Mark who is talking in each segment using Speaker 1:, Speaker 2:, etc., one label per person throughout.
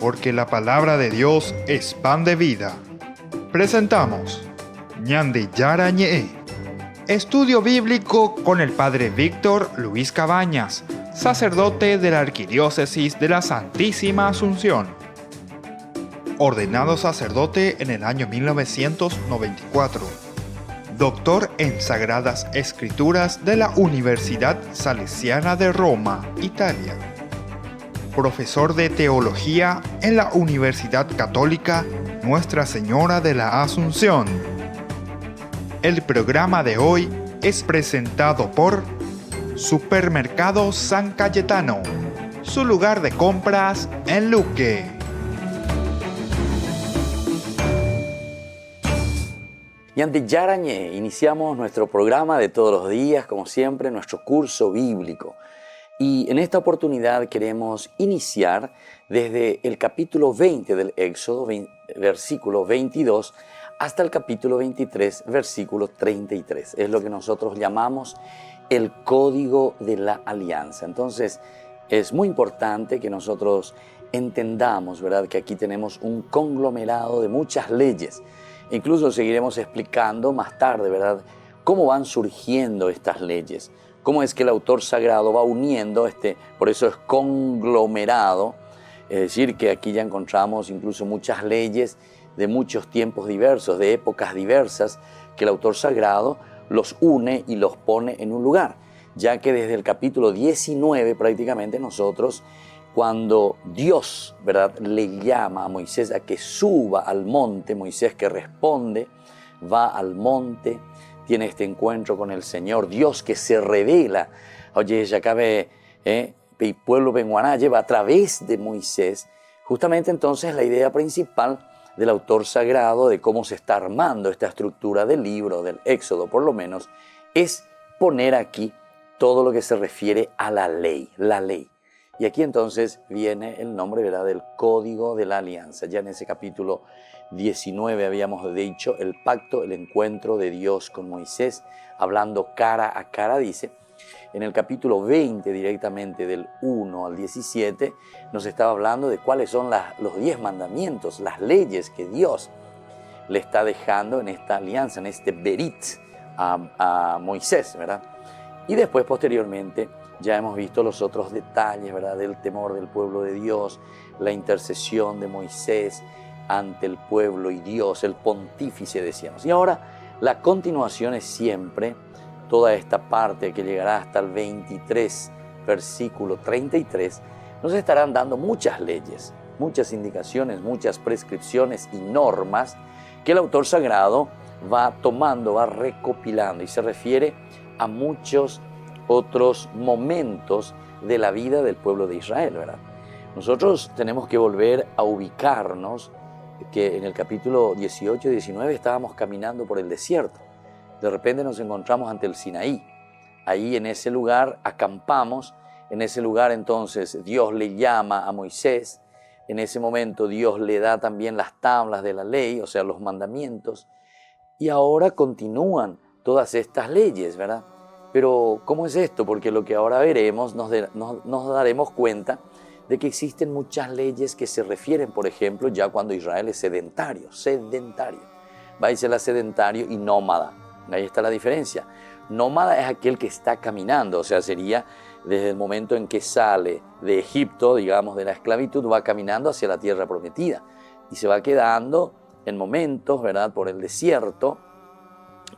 Speaker 1: porque la palabra de Dios es pan de vida. Presentamos Ñande Yara Ñe, estudio bíblico con el Padre Víctor Luis Cabañas, sacerdote de la Arquidiócesis de la Santísima Asunción. Ordenado sacerdote en el año 1994. Doctor en Sagradas Escrituras de la Universidad Salesiana de Roma, Italia. Profesor de Teología en la Universidad Católica Nuestra Señora de la Asunción. El programa de hoy es presentado por Supermercado San Cayetano, su lugar de compras en Luque.
Speaker 2: Ñande Yara Ñe, iniciamos nuestro programa de todos los días, como siempre, nuestro curso bíblico. Y en esta oportunidad queremos iniciar desde el capítulo 20 del Éxodo, versículo 22, hasta el capítulo 23, versículo 33. Es lo que nosotros llamamos el Código de la Alianza. Entonces, es muy importante que nosotros entendamos, ¿verdad?, que aquí tenemos un conglomerado de muchas leyes. Incluso seguiremos explicando más tarde, ¿verdad?, cómo van surgiendo estas leyes, cómo es que el autor sagrado va uniendo, por eso es conglomerado, es decir, que aquí ya encontramos incluso muchas leyes de muchos tiempos diversos, de épocas diversas, que el autor sagrado los une y los pone en un lugar, ya que desde el capítulo 19 prácticamente nosotros, cuando Dios, ¿verdad?, le llama a Moisés a que suba al monte, Moisés que responde, va al monte, tiene este encuentro con el Señor, Dios que se revela, oye, ya cabe, el pueblo benguaná lleva a través de Moisés, justamente entonces la idea principal del autor sagrado de cómo se está armando esta estructura del libro, del Éxodo por lo menos, es poner aquí todo lo que se refiere a la ley, la ley. Y aquí entonces viene el nombre, ¿verdad?, del Código de la Alianza. Ya en ese capítulo 19 habíamos dicho el pacto, el encuentro de Dios con Moisés, hablando cara a cara, dice. En el capítulo 20, directamente del 1 al 17, nos estaba hablando de cuáles son los 10 mandamientos, las leyes que Dios le está dejando en esta alianza, en este berit a Moisés, ¿verdad? Y después, posteriormente, ya hemos visto los otros detalles, ¿verdad?, del temor del pueblo de Dios, la intercesión de Moisés ante el pueblo y Dios, el pontífice, decíamos. Y ahora la continuación es siempre toda esta parte que llegará hasta el 23, versículo 33, nos estarán dando muchas leyes, muchas indicaciones, muchas prescripciones y normas que el autor sagrado va tomando, va recopilando y se refiere a muchos otros momentos de la vida del pueblo de Israel, ¿verdad? Nosotros tenemos que volver a ubicarnos que en el capítulo 18 y 19 estábamos caminando por el desierto. De repente nos encontramos ante el Sinaí. Ahí en ese lugar acampamos, en ese lugar entonces Dios le llama a Moisés, en ese momento Dios le da también las tablas de la ley, o sea, los mandamientos, y ahora continúan todas estas leyes, ¿verdad? Pero, ¿cómo es esto? Porque lo que ahora veremos, nos daremos cuenta de que existen muchas leyes que se refieren, por ejemplo, ya cuando Israel es sedentario. Va a ser sedentario y nómada. Ahí está la diferencia. Nómada es aquel que está caminando, o sea, sería desde el momento en que sale de Egipto, digamos, de la esclavitud, va caminando hacia la tierra prometida y se va quedando en momentos, ¿verdad?, por el desierto,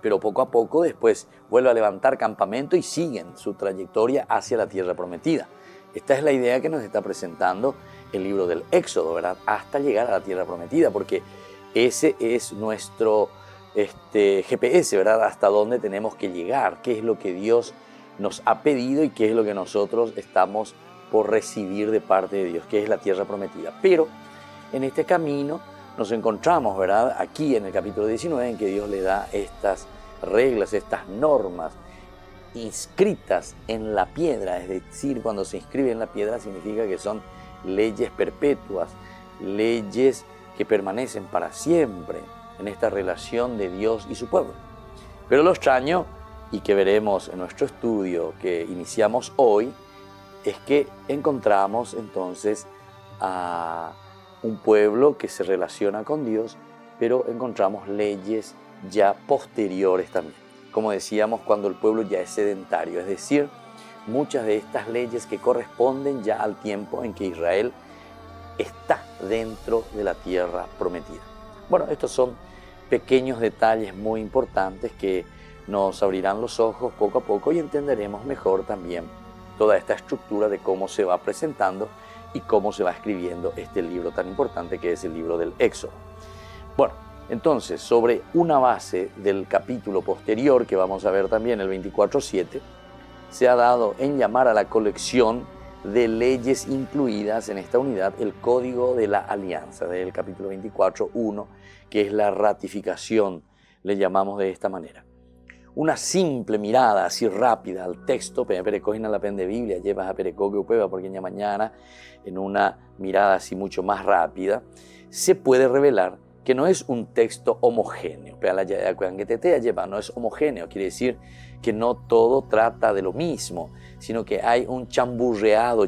Speaker 2: pero poco a poco después vuelve a levantar campamento y siguen su trayectoria hacia la tierra prometida. Esta es la idea que nos está presentando el libro del Éxodo, ¿verdad?, hasta llegar a la tierra prometida, porque ese es nuestro GPS, ¿verdad?, hasta dónde tenemos que llegar, qué es lo que Dios nos ha pedido y qué es lo que nosotros estamos por recibir de parte de Dios, que es la tierra prometida. Pero en este camino nos encontramos, ¿verdad?, aquí en el capítulo 19, en que Dios le da estas reglas, estas normas inscritas en la piedra. Es decir, cuando se inscribe en la piedra significa que son leyes perpetuas, leyes que permanecen para siempre en esta relación de Dios y su pueblo. Pero lo extraño, y que veremos en nuestro estudio que iniciamos hoy, es que encontramos entonces a un pueblo que se relaciona con Dios, pero encontramos leyes ya posteriores también. Como decíamos, cuando el pueblo ya es sedentario, es decir, muchas de estas leyes que corresponden ya al tiempo en que Israel está dentro de la tierra prometida. Bueno, estos son pequeños detalles muy importantes que nos abrirán los ojos poco a poco y entenderemos mejor también toda esta estructura de cómo se va presentando y cómo se va escribiendo este libro tan importante que es el libro del Éxodo. Bueno, entonces, sobre una base del capítulo posterior, que vamos a ver también el 24:7, se ha dado en llamar a la colección de leyes incluidas en esta unidad el Código de la Alianza, del capítulo 24:1, que es la ratificación, le llamamos de esta manera. Una simple mirada así rápida al texto, perecogina la pen de Biblia, llevas a perecoque upeba, porque ya mañana, en una mirada así mucho más rápida, se puede revelar que no es un texto homogéneo. No es homogéneo, quiere decir que no todo trata de lo mismo, sino que hay un chamburreado,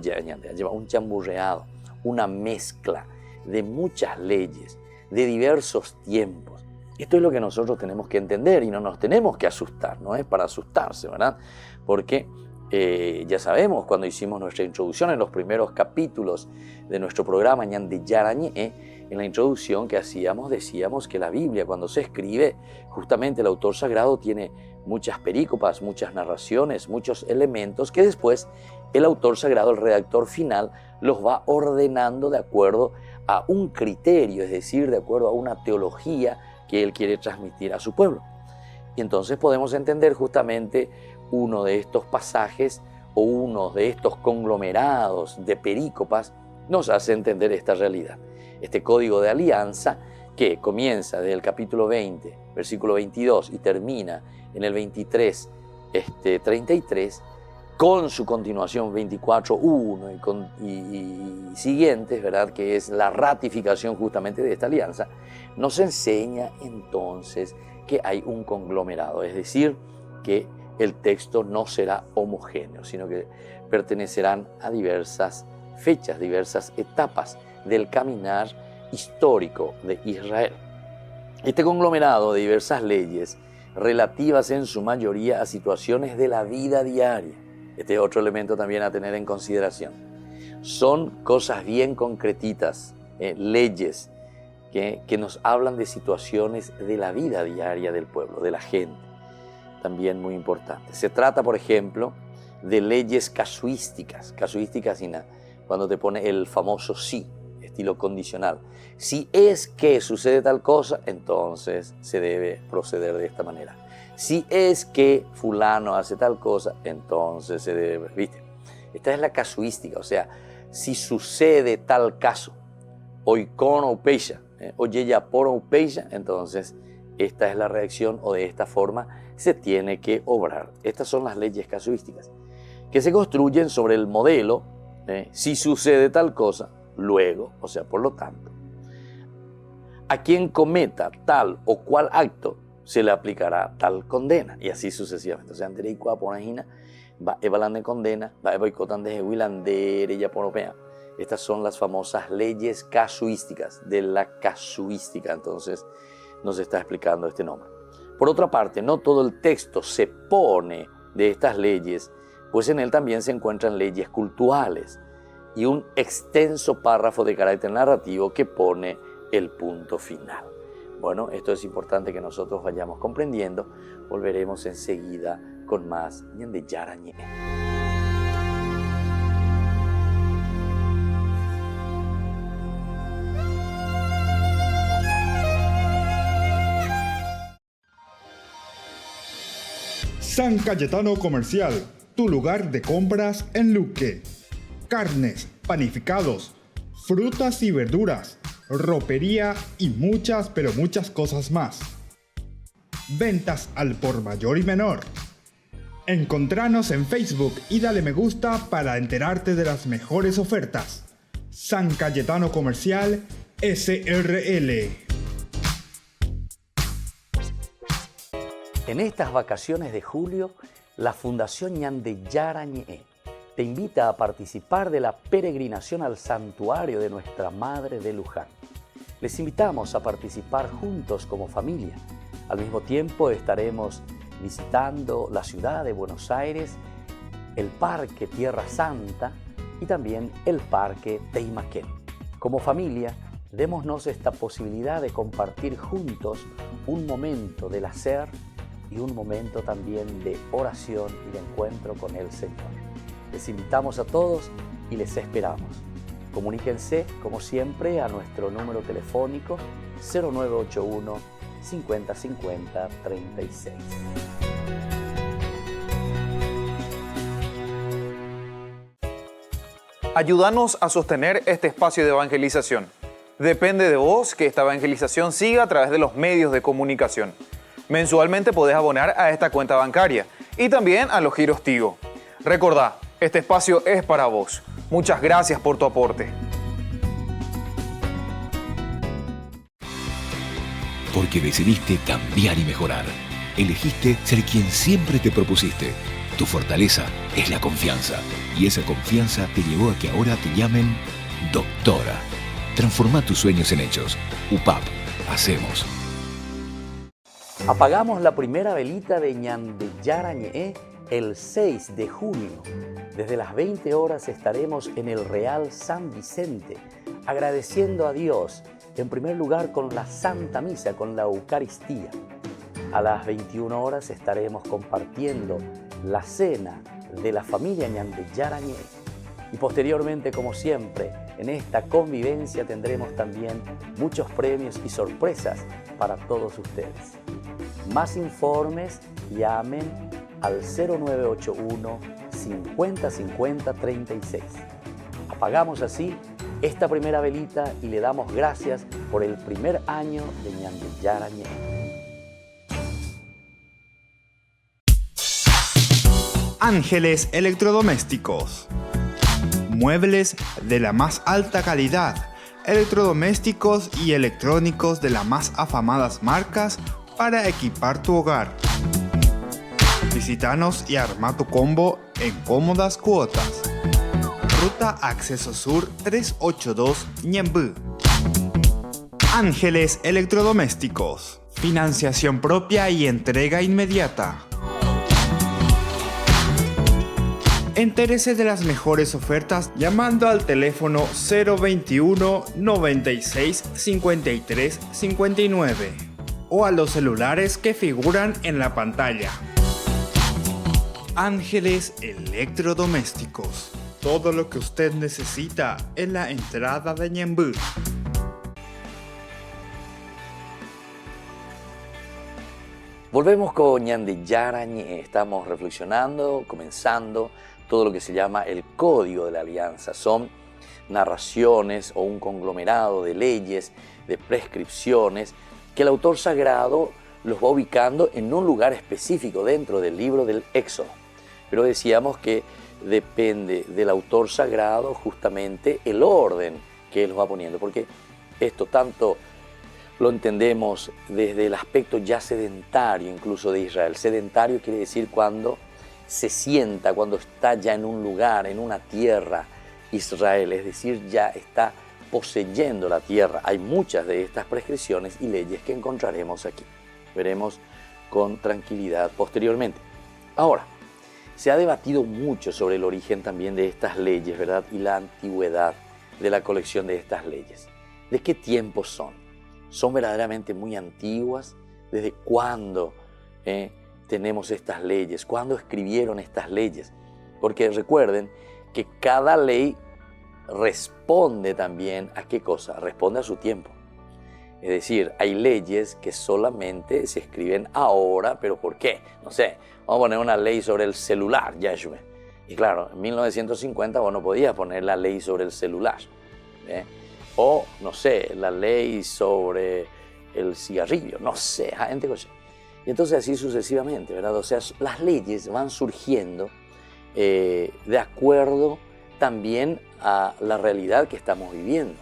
Speaker 2: una mezcla de muchas leyes, de diversos tiempos. Esto es lo que nosotros tenemos que entender y no nos tenemos que asustar, no es para asustarse, ¿verdad? Porque ya sabemos, cuando hicimos nuestra introducción en los primeros capítulos de nuestro programa Ñande Yarañé, en la introducción que hacíamos decíamos que la Biblia, cuando se escribe, justamente el autor sagrado tiene muchas perícopas, muchas narraciones, muchos elementos que después el autor sagrado, el redactor final, los va ordenando de acuerdo a un criterio, es decir, de acuerdo a una teología que él quiere transmitir a su pueblo. Y entonces podemos entender justamente uno de estos pasajes o uno de estos conglomerados de perícopas nos hace entender esta realidad. Este código de alianza que comienza desde el capítulo 20, versículo 22 y termina en el 23, 33, con su continuación 24:1 y siguientes, ¿verdad?, que es la ratificación justamente de esta alianza, nos enseña entonces que hay un conglomerado, es decir, que el texto no será homogéneo, sino que pertenecerán a diversas fechas, diversas etapas del caminar histórico de Israel. Este conglomerado de diversas leyes relativas en su mayoría a situaciones de la vida diaria, este es otro elemento también a tener en consideración, son cosas bien concretitas, leyes que nos hablan de situaciones de la vida diaria del pueblo, de la gente, también muy importante. Se trata, por ejemplo, de leyes casuísticas, cuando te pone el famoso sí, estilo condicional. Si es que sucede tal cosa, entonces se debe proceder de esta manera. Si es que fulano hace tal cosa, entonces se debe, ¿viste? Esta es la casuística, o sea, si sucede tal caso, oikon o peya, oye ya por o peya, entonces esta es la reacción o de esta forma se tiene que obrar. Estas son las leyes casuísticas que se construyen sobre el modelo, si sucede tal cosa, luego, o sea, por lo tanto, a quien cometa tal o cual acto se le aplicará tal condena, y así sucesivamente. O sea, antes de ir va evaluando condena, va boicotan de Wilander y Japonopea. Estas son las famosas leyes casuísticas, de la casuística, entonces nos está explicando este nombre. Por otra parte, no todo el texto se pone de estas leyes, pues en él también se encuentran leyes cultuales y un extenso párrafo de carácter narrativo que pone el punto final. Bueno, esto es importante que nosotros vayamos comprendiendo. Volveremos enseguida con más Ñande Yarañé.
Speaker 1: San Cayetano Comercial, tu lugar de compras en Luque. Carnes, panificados, frutas y verduras, ropería y muchas, pero muchas cosas más. Ventas al por mayor y menor. Encontranos en Facebook y dale me gusta para enterarte de las mejores ofertas. San Cayetano Comercial SRL.
Speaker 2: En estas vacaciones de julio, la Fundación Ñande Yarañé te invita a participar de la peregrinación al santuario de Nuestra Madre de Luján. Les invitamos a participar juntos como familia. Al mismo tiempo estaremos visitando la ciudad de Buenos Aires, el Parque Tierra Santa y también el Parque Teimaquén. Como familia, démonos esta posibilidad de compartir juntos un momento del hacer y un momento también de oración y de encuentro con el Señor. Les invitamos a todos y les esperamos. Comuníquense, como siempre, a nuestro número telefónico 0981 50 50 36.
Speaker 3: Ayúdanos a sostener este espacio de evangelización. Depende de vos que esta evangelización siga a través de los medios de comunicación. Mensualmente podés abonar a esta cuenta bancaria y también a los giros Tigo. Recordá, este espacio es para vos. Muchas gracias por tu aporte.
Speaker 4: Porque decidiste cambiar y mejorar. Elegiste ser quien siempre te propusiste. Tu fortaleza es la confianza. Y esa confianza te llevó a que ahora te llamen doctora. Transforma tus sueños en hechos. UPAP. Hacemos.
Speaker 2: Apagamos la primera velita de Ñandeyara Ñe'e el 6 de junio. Desde las 20 horas estaremos en el Real San Vicente, agradeciendo a Dios, en primer lugar con la Santa Misa, con la Eucaristía. A las 21 horas estaremos compartiendo la cena de la familia Ñandeyara Ñe'e. Y posteriormente, como siempre, en esta convivencia tendremos también muchos premios y sorpresas para todos ustedes. Más informes, llamen al 0981 50 50 36. Apagamos así esta primera velita y le damos gracias por el primer año de Ñandeyara Ñe'e.
Speaker 1: Ángeles Electrodomésticos. Muebles de la más alta calidad, electrodomésticos y electrónicos de las más afamadas marcas para equipar tu hogar. Visítanos y arma tu combo en cómodas cuotas. Ruta Acceso Sur 382 Ñemby. Ángeles Electrodomésticos. Financiación propia y entrega inmediata. Entérese de las mejores ofertas llamando al teléfono 021 96 53 59 o a los celulares que figuran en la pantalla. Ángeles Electrodomésticos. Todo lo que usted necesita en la entrada de Ñemby.
Speaker 2: Volvemos con Ñandeyara Ñe'e. Estamos reflexionando, comenzando todo lo que se llama el Código de la Alianza. Son narraciones o un conglomerado de leyes, de prescripciones, que el autor sagrado los va ubicando en un lugar específico dentro del libro del Éxodo. Pero decíamos que depende del autor sagrado justamente el orden que él los va poniendo, porque esto tanto lo entendemos desde el aspecto ya sedentario incluso de Israel. Sedentario quiere decir cuando se sienta, cuando está ya en un lugar, en una tierra, Israel, es decir, ya está poseyendo la tierra. Hay muchas de estas prescripciones y leyes que encontraremos aquí. Veremos con tranquilidad posteriormente. Ahora, se ha debatido mucho sobre el origen también de estas leyes, ¿verdad? Y la antigüedad de la colección de estas leyes. ¿De qué tiempos son? ¿Son verdaderamente muy antiguas? ¿Desde cuándo tenemos estas leyes? ¿Cuándo escribieron estas leyes? Porque recuerden que cada ley responde también a ¿qué cosa? Responde a su tiempo. Es decir, hay leyes que solamente se escriben ahora, pero ¿por qué? No sé, vamos a poner una ley sobre el celular, Yahshua. Y claro, en 1950 vos no podías poner la ley sobre el celular. O, no sé, la ley sobre el cigarrillo, no sé, gente cosa. Y entonces así sucesivamente, ¿verdad? O sea, las leyes van surgiendo de acuerdo también a la realidad que estamos viviendo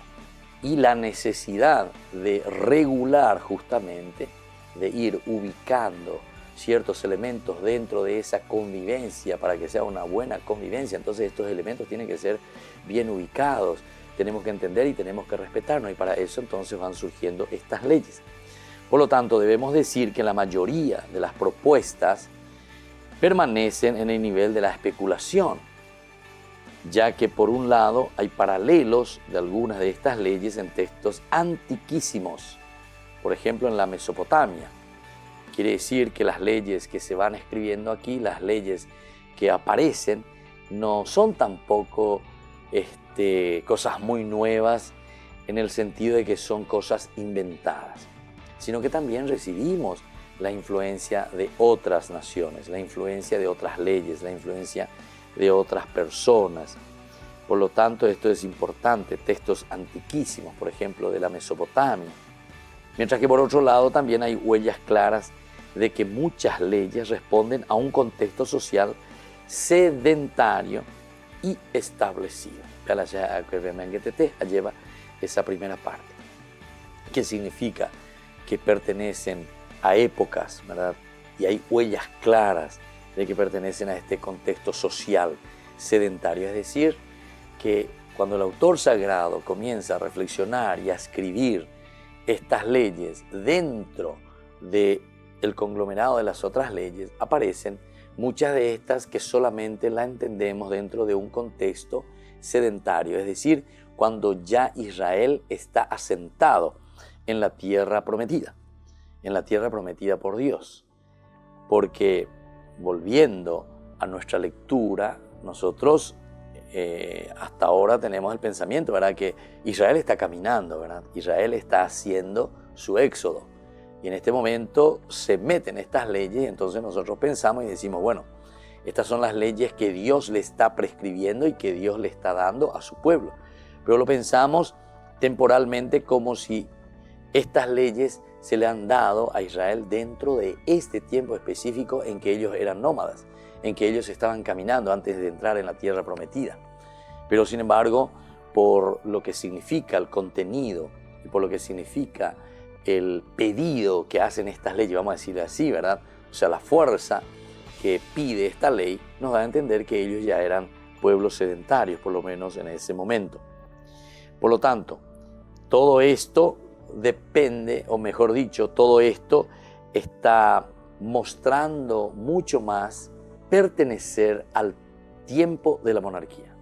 Speaker 2: y la necesidad de regular justamente, de ir ubicando ciertos elementos dentro de esa convivencia para que sea una buena convivencia. Entonces estos elementos tienen que ser bien ubicados, tenemos que entender y tenemos que respetarnos, y para eso entonces van surgiendo estas leyes. Por lo tanto, debemos decir que la mayoría de las propuestas permanecen en el nivel de la especulación, ya que por un lado hay paralelos de algunas de estas leyes en textos antiquísimos, por ejemplo en la Mesopotamia. Quiere decir que las leyes que se van escribiendo aquí, las leyes que aparecen, no son tampoco cosas muy nuevas en el sentido de que son cosas inventadas, sino que también recibimos la influencia de otras naciones, la influencia de otras leyes, la influencia de otras personas. Por lo tanto, esto es importante, textos antiquísimos, por ejemplo, de la Mesopotamia. Mientras que por otro lado también hay huellas claras de que muchas leyes responden a un contexto social sedentario y establecido. Lleva esa primera parte, que significa que pertenecen a épocas, ¿verdad? Y hay huellas claras de que pertenecen a este contexto social sedentario. Es decir, que cuando el autor sagrado comienza a reflexionar y a escribir estas leyes dentro del conglomerado de las otras leyes, aparecen muchas de estas que solamente la entendemos dentro de un contexto sedentario, es decir, cuando ya Israel está asentado en la tierra prometida por Dios. Porque volviendo a nuestra lectura, nosotros hasta ahora tenemos el pensamiento, ¿verdad?, que Israel está caminando, ¿verdad? Israel está haciendo su éxodo. Y en este momento se meten estas leyes y entonces nosotros pensamos y decimos, bueno, estas son las leyes que Dios le está prescribiendo y que Dios le está dando a su pueblo. Pero lo pensamos temporalmente como si estas leyes se le han dado a Israel dentro de este tiempo específico en que ellos eran nómadas, en que ellos estaban caminando antes de entrar en la tierra prometida. Pero sin embargo, por lo que significa el contenido y por lo que significa el pedido que hacen estas leyes, vamos a decirlo así, ¿verdad? O sea, la fuerza que pide esta ley nos da a entender que ellos ya eran pueblos sedentarios, por lo menos en ese momento. Por lo tanto, todo esto depende, o mejor dicho, todo esto está mostrando mucho más pertenecer al tiempo de la monarquía.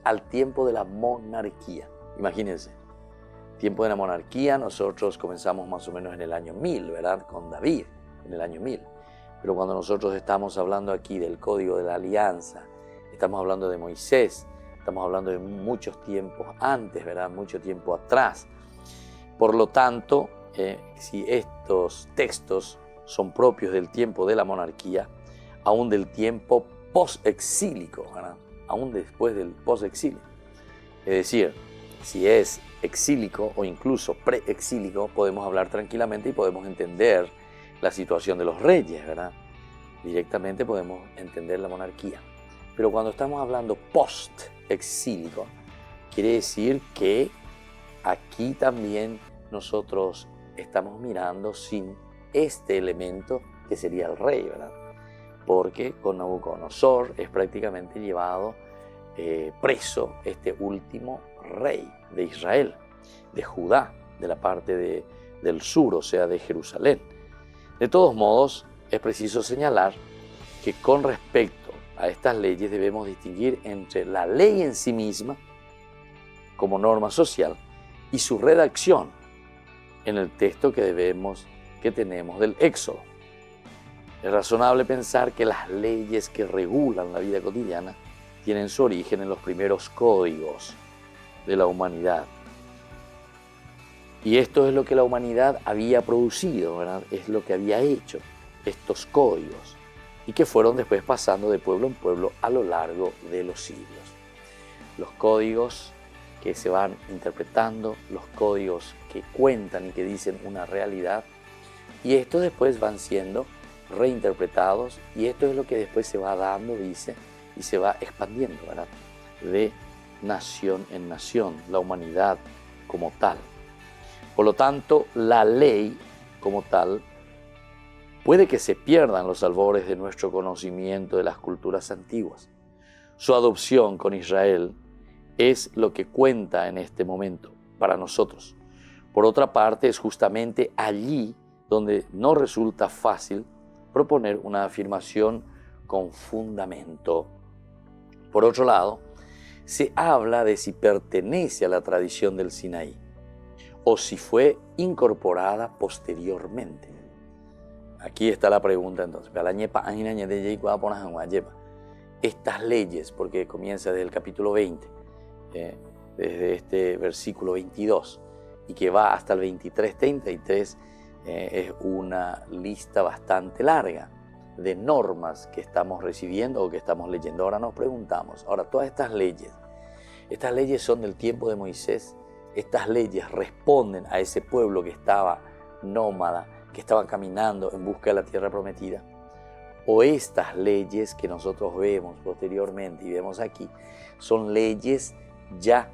Speaker 2: Al tiempo de la monarquía. Imagínense, tiempo de la monarquía, nosotros comenzamos más o menos en el año 1000, ¿verdad? Con David, en el año 1000. Pero cuando nosotros estamos hablando aquí del Código de la Alianza, estamos hablando de Moisés, estamos hablando de muchos tiempos antes, ¿verdad? Mucho tiempo atrás. Por lo tanto, si estos textos son propios del tiempo de la monarquía, aún del tiempo post-exílico, ¿verdad? Aún después del post-exilio. Es decir, si es exílico o incluso pre-exílico, podemos hablar tranquilamente y podemos entender la situación de los reyes, ¿verdad? Directamente podemos entender la monarquía. Pero cuando estamos hablando post-exílico, quiere decir que aquí también nosotros estamos mirando sin este elemento que sería el rey, ¿verdad? Porque con Nabucodonosor es prácticamente llevado preso este último rey de Israel, de Judá, de la parte del sur, o sea, de Jerusalén. De todos modos, es preciso señalar que con respecto a estas leyes debemos distinguir entre la ley en sí misma, como norma social, y su redacción en el texto que tenemos del Éxodo. Es razonable pensar que las leyes que regulan la vida cotidiana tienen su origen en los primeros códigos de la humanidad. Y esto es lo que la humanidad había producido, ¿verdad? Es lo que había hecho, estos códigos, y que fueron después pasando de pueblo en pueblo a lo largo de los siglos. Los códigos que se van interpretando, los códigos que cuentan y que dicen una realidad, y estos después van siendo reinterpretados, y esto es lo que después se va dando, dice, y se va expandiendo, ¿verdad? De nación en nación, la humanidad como tal. Por lo tanto, la ley como tal Puede que se pierdan los albores de nuestro conocimiento de las culturas antiguas. Su adopción con Israel es lo que cuenta en este momento para nosotros. Por otra parte, es justamente allí donde no resulta fácil proponer una afirmación con fundamento. Por otro lado, se habla de si pertenece a la tradición del Sinaí o si fue incorporada posteriormente. Aquí está la pregunta entonces. Estas leyes, porque comienza desde el capítulo 20, desde este versículo 22, y que va hasta el 23-33, es una lista bastante larga de normas que estamos recibiendo o que estamos leyendo. Ahora nos preguntamos, todas estas leyes son del tiempo de Moisés. Estas leyes responden a ese pueblo que estaba nómada, que estaba caminando en busca de la tierra prometida. O estas leyes que nosotros vemos posteriormente y vemos aquí son leyes ya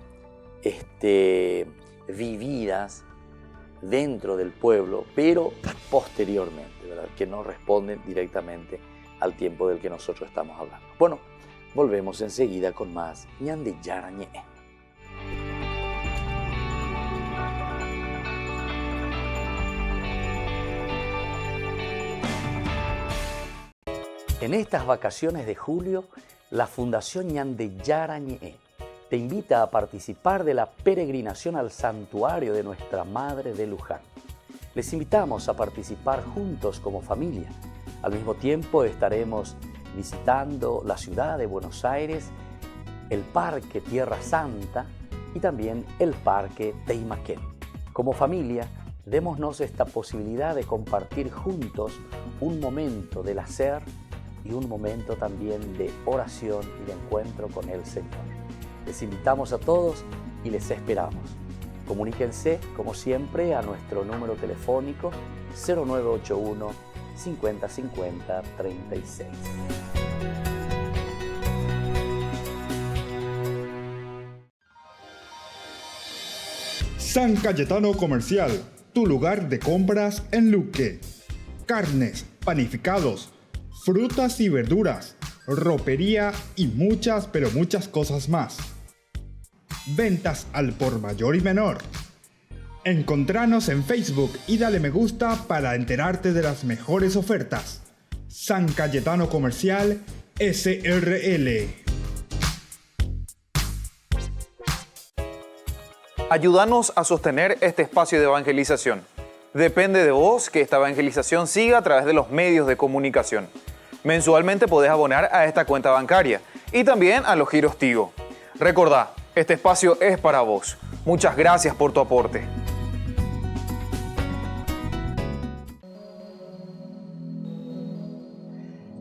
Speaker 2: vividas dentro del pueblo, pero posteriormente, ¿verdad? Que no responden directamente al tiempo del que nosotros estamos hablando. Bueno, volvemos enseguida con más Ñande Yarañe. En estas vacaciones de julio, la Fundación Ñande Yarañe te invita a participar de la peregrinación al santuario de Nuestra Madre de Luján. Les invitamos a participar juntos como familia. Al mismo tiempo estaremos visitando la ciudad de Buenos Aires, el Parque Tierra Santa y también el Parque Teimaquén. Como familia, démonos esta posibilidad de compartir juntos un momento del hacer y un momento también de oración y de encuentro con el Señor. Les invitamos a todos y les esperamos. Comuníquense, como siempre, a nuestro número telefónico 0981 50 50 36.
Speaker 1: San Cayetano Comercial, tu lugar de compras en Luque. Carnes, panificados, frutas y verduras, ropería y muchas, pero muchas cosas más. Ventas al por mayor y menor. Encontranos en Facebook y dale me gusta para enterarte de las mejores ofertas. San Cayetano Comercial SRL.
Speaker 3: Ayúdanos a sostener este espacio de evangelización. Depende de vos que esta evangelización siga a través de los medios de comunicación. Mensualmente podés abonar a esta cuenta bancaria y también a los giros Tigo. Recordá, este espacio es para vos. Muchas gracias por tu aporte.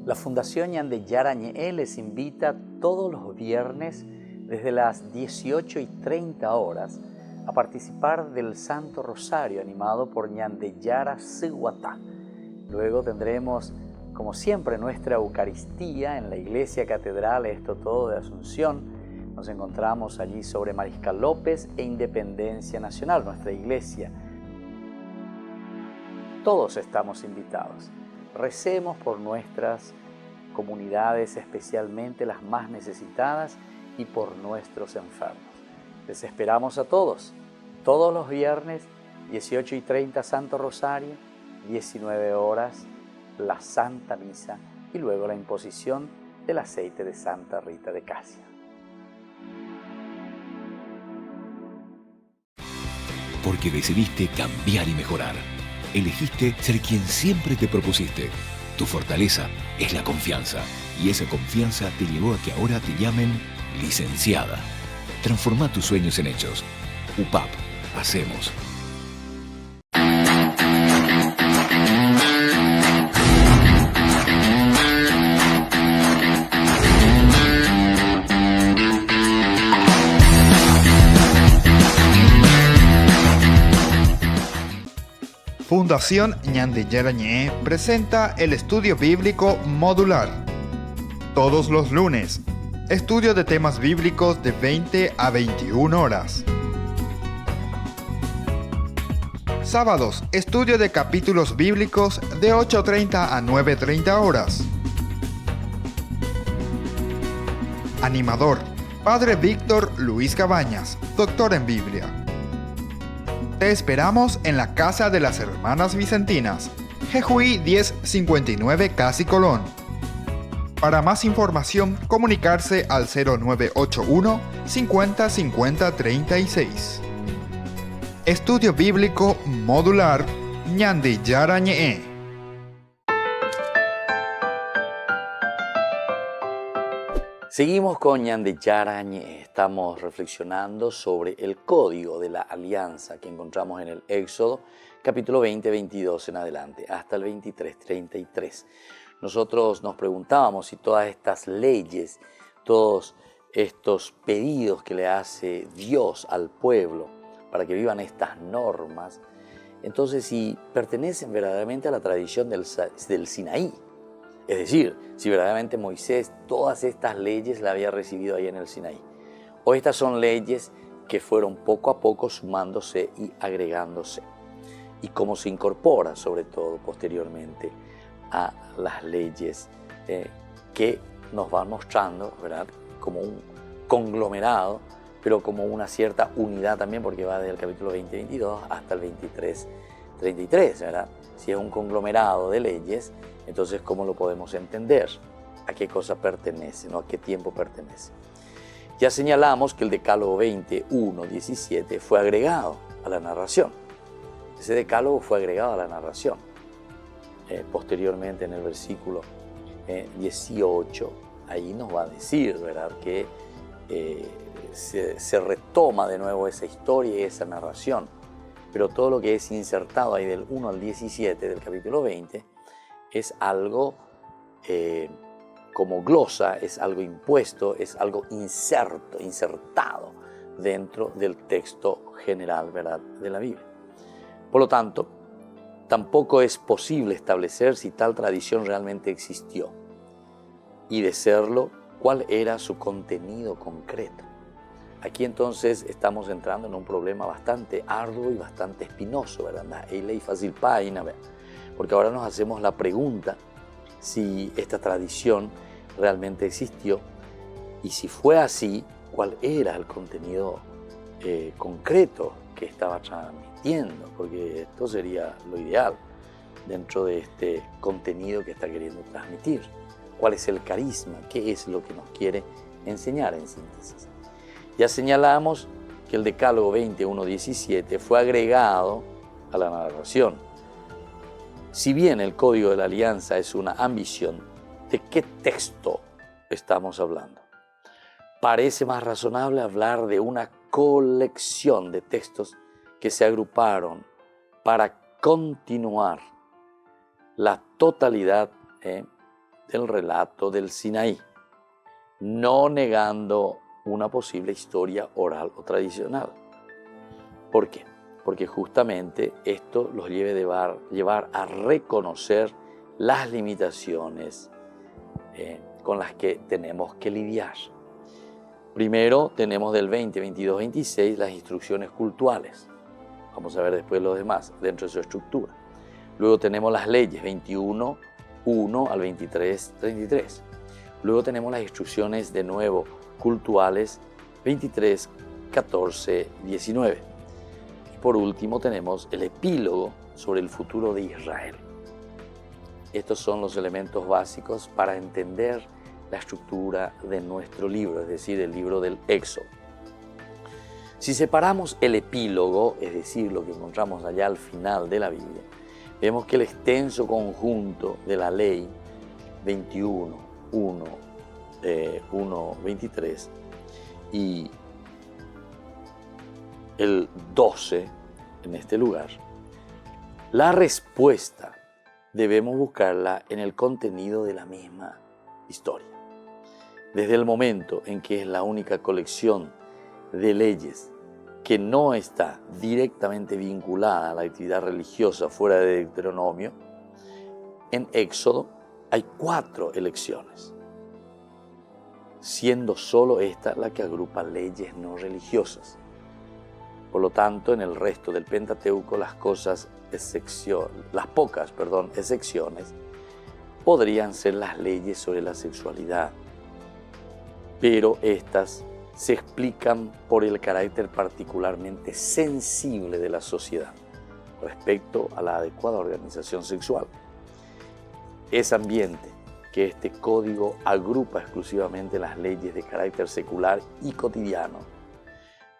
Speaker 2: La Fundación Ñande Yarañe les invita todos los viernes desde las 18:30 horas a participar del Santo Rosario animado por Ñande Yara Seguatá. Luego tendremos, como siempre, nuestra Eucaristía en la Iglesia Catedral Esto Todo de Asunción. Nos encontramos allí sobre Mariscal López e Independencia Nacional, nuestra iglesia. Todos estamos invitados. Recemos por nuestras comunidades, especialmente las más necesitadas, y por nuestros enfermos. Les esperamos a todos los viernes, 18:30 Santo Rosario, 19 horas la Santa Misa y luego la imposición del aceite de Santa Rita de Casia.
Speaker 4: Porque decidiste cambiar y mejorar. Elegiste ser quien siempre te propusiste. Tu fortaleza es la confianza. Y esa confianza te llevó a que ahora te llamen licenciada. Transforma tus sueños en hechos. UPAP. Hacemos.
Speaker 1: Fundación Ñande Yarañe presenta el estudio bíblico modular. Todos los lunes, estudio de temas bíblicos de 20 a 21 horas. Sábados, estudio de capítulos bíblicos de 8:30 a 9:30 horas. Animador, Padre Víctor Luis Cabañas, doctor en Biblia. Te esperamos en la Casa de las Hermanas Vicentinas, Jejuí 1059 Casi Colón. Para más información, comunicarse al 0981 50 50 36. Estudio Bíblico Modular Ñandi Yarañe.
Speaker 2: Seguimos con Ñandi Yarañe. Estamos reflexionando sobre el código de la alianza que encontramos en el Éxodo, capítulo 20, 22 en adelante, hasta el 23, 33. Nosotros nos preguntábamos si todas estas leyes, todos estos pedidos que le hace Dios al pueblo para que vivan estas normas, entonces si pertenecen verdaderamente a la tradición del Sinaí. Es decir, si verdaderamente Moisés todas estas leyes las había recibido ahí en el Sinaí. O estas son leyes que fueron poco a poco sumándose y agregándose. Y cómo se incorpora, sobre todo posteriormente, a las leyes que nos van mostrando, ¿verdad?, como un conglomerado, pero como una cierta unidad también, porque va desde el capítulo 20-22 hasta el 23-33, ¿verdad? Si es un conglomerado de leyes, entonces ¿cómo lo podemos entender? ¿A qué cosa pertenece? ¿No? ¿A qué tiempo pertenece? Ya señalamos que el Decálogo 21-17 fue agregado a la narración. Ese Decálogo fue agregado a la narración. Posteriormente en el versículo 18, ahí nos va a decir, ¿verdad?, que se retoma de nuevo esa historia y esa narración, pero todo lo que es insertado ahí del 1 al 17 del capítulo 20 es algo como glosa, es algo impuesto, es algo insertado dentro del texto general, ¿verdad?, de la Biblia. Por lo tanto, tampoco es posible establecer si tal tradición realmente existió y, de serlo, cuál era su contenido concreto. Aquí entonces estamos entrando en un problema bastante arduo y bastante espinoso, ¿verdad? Porque ahora nos hacemos la pregunta si esta tradición realmente existió y, si fue así, cuál era el contenido concreto que estaba transmitiendo, porque esto sería lo ideal dentro de este contenido que está queriendo transmitir. ¿Cuál es el carisma? ¿Qué es lo que nos quiere enseñar en síntesis? Ya señalamos que el Decálogo 21-17 fue agregado a la narración. Si bien el Código de la Alianza es una ambición, ¿de qué texto estamos hablando? Parece más razonable hablar de una colección de textos que se agruparon para continuar la totalidad del relato del Sinaí, no negando una posible historia oral o tradicional. ¿Por qué? Porque justamente esto los llevar a reconocer las limitaciones con las que tenemos que lidiar. Primero tenemos del 20, 22, 26 las instrucciones cultuales. Vamos a ver después los demás dentro de su estructura. Luego tenemos las leyes 21, 1 al 23, 33. Luego tenemos las instrucciones de nuevo cultuales 23, 14, 19. Y por último tenemos el epílogo sobre el futuro de Israel. Estos son los elementos básicos para entender la estructura de nuestro libro, es decir, el libro del Éxodo. Si separamos el epílogo, es decir, lo que encontramos allá al final de la Biblia, vemos que el extenso conjunto de la ley 21, 1, 23 y el 12 en este lugar, la respuesta debemos buscarla en el contenido de la misma historia. Desde el momento en que es la única colección de leyes que no está directamente vinculada a la actividad religiosa fuera de Deuteronomio, en Éxodo hay 4 elecciones, siendo solo esta la que agrupa leyes no religiosas. Por lo tanto, en el resto del Pentateuco las pocas excepciones podrían ser las leyes sobre la sexualidad, pero estas se explican por el carácter particularmente sensible de la sociedad respecto a la adecuada organización sexual. Es ambiente que este código agrupa exclusivamente las leyes de carácter secular y cotidiano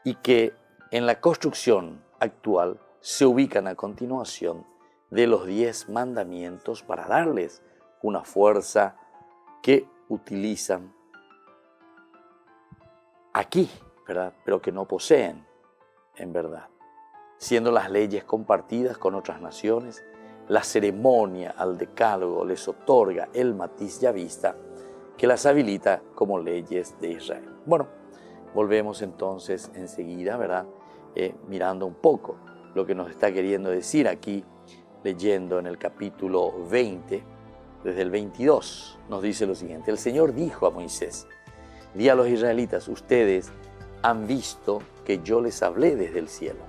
Speaker 2: y que en la construcción actual se ubican a continuación de los 10 mandamientos para darles una fuerza que utilizan aquí, ¿verdad? Pero que no poseen en verdad. Siendo las leyes compartidas con otras naciones, la ceremonia al decálogo les otorga el matiz ya vista que las habilita como leyes de Israel. Bueno, volvemos entonces enseguida, ¿verdad? Mirando un poco lo que nos está queriendo decir aquí, leyendo en el capítulo 20, desde el 22, nos dice lo siguiente: el Señor dijo a Moisés: di a los israelitas, ustedes han visto que yo les hablé desde el cielo.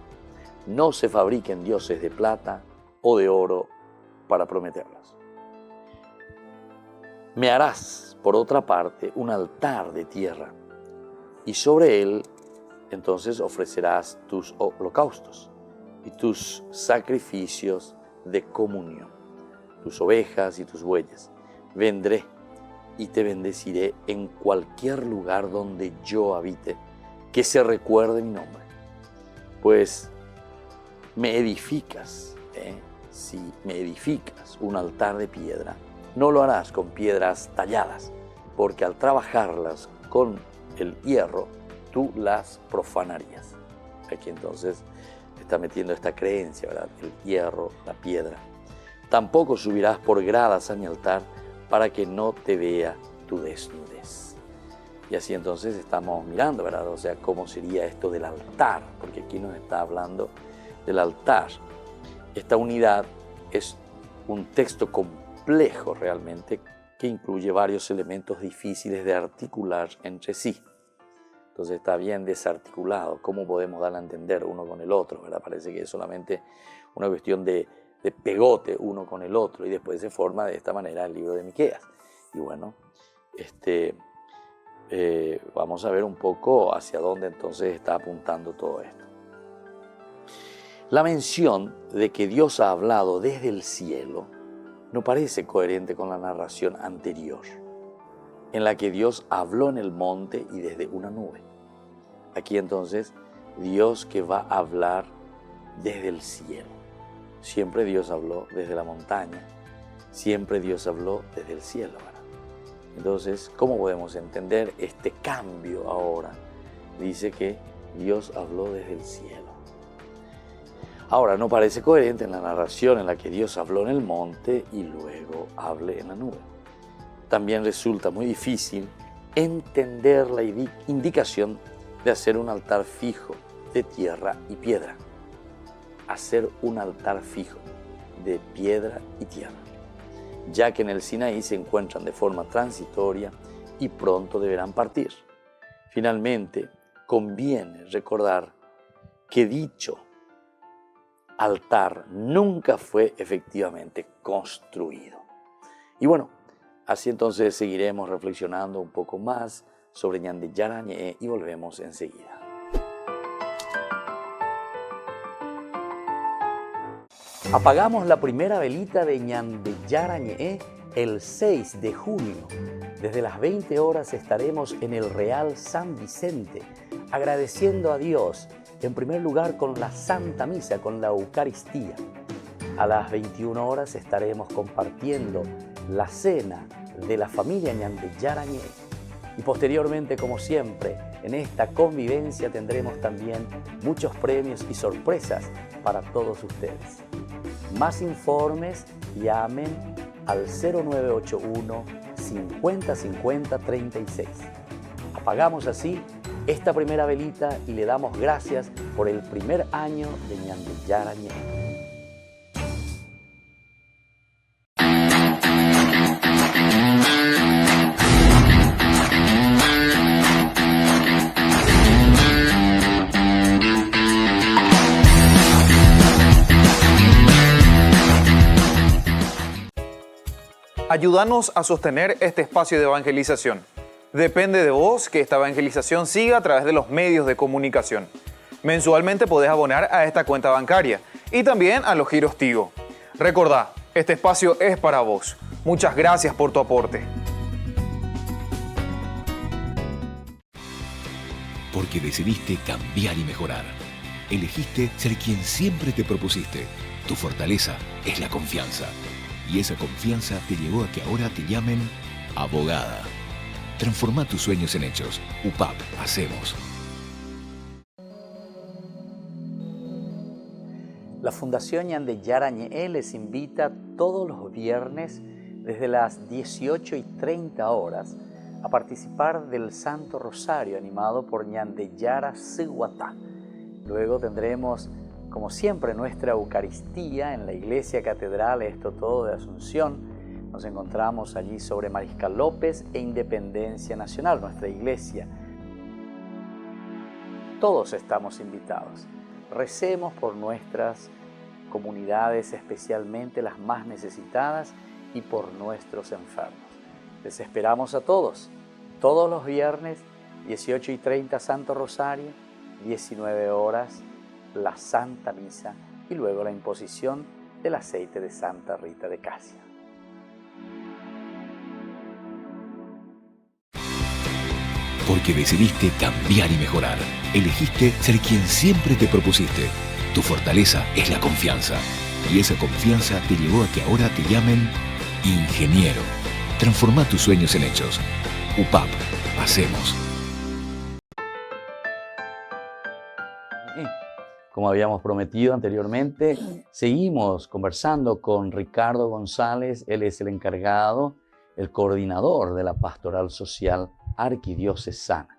Speaker 2: No se fabriquen dioses de plata o de oro para prometerlos. Me harás, por otra parte, un altar de tierra, y sobre él entonces ofrecerás tus holocaustos y tus sacrificios de comunión, tus ovejas y tus bueyes. Vendré y te bendeciré en cualquier lugar donde yo habite, que se recuerde mi nombre. Pues me edificas, si me edificas un altar de piedra, no lo harás con piedras talladas, porque al trabajarlas con el hierro, tú las profanarías. Aquí entonces está metiendo esta creencia, ¿verdad? El hierro, la piedra. Tampoco subirás por gradas a mi altar para que no te vea tu desnudez. Y así entonces estamos mirando, ¿verdad? O sea, cómo sería esto del altar, porque aquí nos está hablando del altar. Esta unidad es un texto complejo realmente que incluye varios elementos difíciles de articular entre sí. Entonces está bien desarticulado. ¿Cómo podemos dar a entender uno con el otro, ¿verdad? Parece que es solamente una cuestión de pegote uno con el otro, y después se forma de esta manera el libro de Miqueas. Y bueno, vamos a ver un poco hacia dónde entonces está apuntando todo esto. La mención de que Dios ha hablado desde el cielo no parece coherente con la narración anterior, en la que Dios habló en el monte y desde una nube. Aquí entonces, Dios que va a hablar desde el cielo. Siempre Dios habló desde la montaña, siempre Dios habló desde el cielo, ¿verdad? Entonces, ¿cómo podemos entender este cambio ahora? Dice que Dios habló desde el cielo. Ahora, no parece coherente en la narración en la que Dios habló en el monte y luego hable en la nube. También resulta muy difícil entender la indicación de hacer un altar fijo de tierra y piedra. Hacer un altar fijo de piedra y tierra, ya que en el Sinaí se encuentran de forma transitoria y pronto deberán partir. Finalmente, conviene recordar que dicho altar nunca fue efectivamente construido. Y bueno, así entonces seguiremos reflexionando un poco más sobre Ñande Yarañé y volvemos enseguida. Apagamos la primera velita de Ñande Yarañé el 6 de junio. Desde las 20 horas estaremos en el Real San Vicente, agradeciendo a Dios, en primer lugar con la Santa Misa, con la Eucaristía. A las 21 horas estaremos compartiendo la cena de la familia Ñande Yarañé. Y posteriormente, como siempre, en esta convivencia tendremos también muchos premios y sorpresas para todos ustedes. Más informes, llamen al 0981 50 50 36. Apagamos así esta primera velita y le damos gracias por el primer año de Ñande Yarañé.
Speaker 3: Ayúdanos a sostener este espacio de evangelización. Depende de vos que esta evangelización siga a través de los medios de comunicación. Mensualmente podés abonar a esta cuenta bancaria y también a los giros Tigo. Recordá, este espacio es para vos. Muchas gracias por tu aporte.
Speaker 4: Porque decidiste cambiar y mejorar. Elegiste ser quien siempre te propusiste. Tu fortaleza es la confianza. Y esa confianza te llevó a que ahora te llamen abogada. Transforma tus sueños en hechos. UPAP, hacemos.
Speaker 2: La Fundación Ñande Yarañe les invita todos los viernes desde las 18:30 horas a participar del Santo Rosario animado por Ñande Yara Siguatá. Luego tendremos, como siempre, nuestra Eucaristía en la Iglesia Catedral Esto Todo de Asunción. Nos encontramos allí sobre Mariscal López e Independencia Nacional, nuestra iglesia. Todos estamos invitados. Recemos por nuestras comunidades, especialmente las más necesitadas, y por nuestros enfermos. Les esperamos a todos los viernes, 18:30 Santo Rosario, 19 horas la Santa Misa y luego la imposición del aceite de Santa Rita de Casia.
Speaker 4: Porque decidiste cambiar y mejorar. Elegiste ser quien siempre te propusiste. Tu fortaleza es la confianza. Y esa confianza te llevó a que ahora te llamen ingeniero. Transforma tus sueños en hechos. UPAP, hacemos.
Speaker 2: Como habíamos prometido anteriormente, seguimos conversando con Ricardo González. Él es el encargado, el coordinador de la Pastoral Social Arquidiocesana.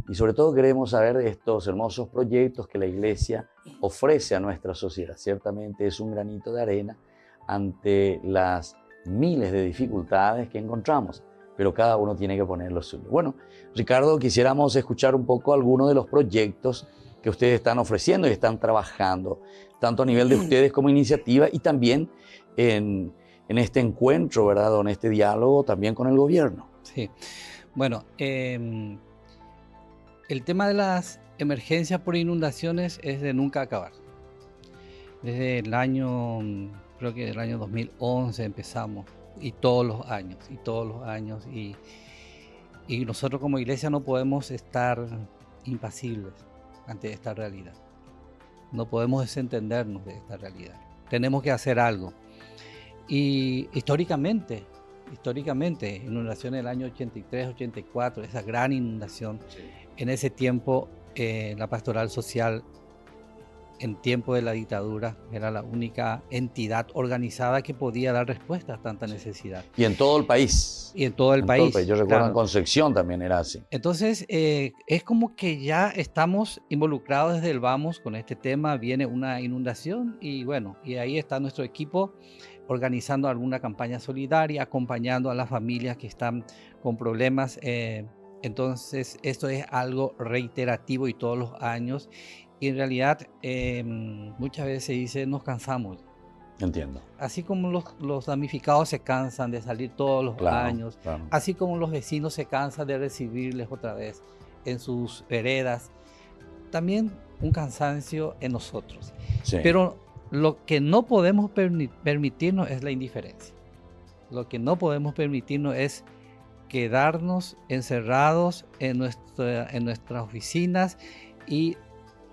Speaker 2: Y sobre todo queremos saber de estos hermosos proyectos que la Iglesia ofrece a nuestra sociedad. Ciertamente es un granito de arena ante las miles de dificultades que encontramos, pero cada uno tiene que poner lo suyo. Bueno, Ricardo, quisiéramos escuchar un poco algunos de los proyectos que ustedes están ofreciendo y están trabajando, tanto a nivel de ustedes como iniciativa y también en este encuentro, ¿verdad? O en este diálogo también con el gobierno.
Speaker 5: Sí, bueno, el tema de las emergencias por inundaciones es de nunca acabar. Desde el año, creo que el año 2011 empezamos, y todos los años, y nosotros como iglesia no podemos estar impasibles ante esta realidad. No podemos desentendernos de esta realidad. Tenemos que hacer algo. Y históricamente, inundaciones del año 83, 84, esa gran inundación, sí. En ese tiempo la Pastoral Social, en tiempo de la dictadura, era la única entidad organizada que podía dar respuesta a tanta necesidad.
Speaker 2: Y en todo el país.
Speaker 5: Y en todo el país.
Speaker 2: Yo recuerdo, claro, en Concepción también era así.
Speaker 5: Entonces, es como que ya estamos involucrados desde el vamos con este tema. Viene una inundación y bueno, y ahí está nuestro equipo organizando alguna campaña solidaria, acompañando a las familias que están con problemas. Entonces, esto es algo reiterativo y todos los años. Y en realidad, muchas veces se dice, nos cansamos.
Speaker 2: Entiendo.
Speaker 5: Así como los damnificados se cansan de salir todos los años, claro. Así como los vecinos se cansan de recibirles otra vez en sus veredas, también un cansancio en nosotros. Sí. Pero lo que no podemos permitirnos es la indiferencia. Lo que no podemos permitirnos es quedarnos encerrados en nuestras oficinas y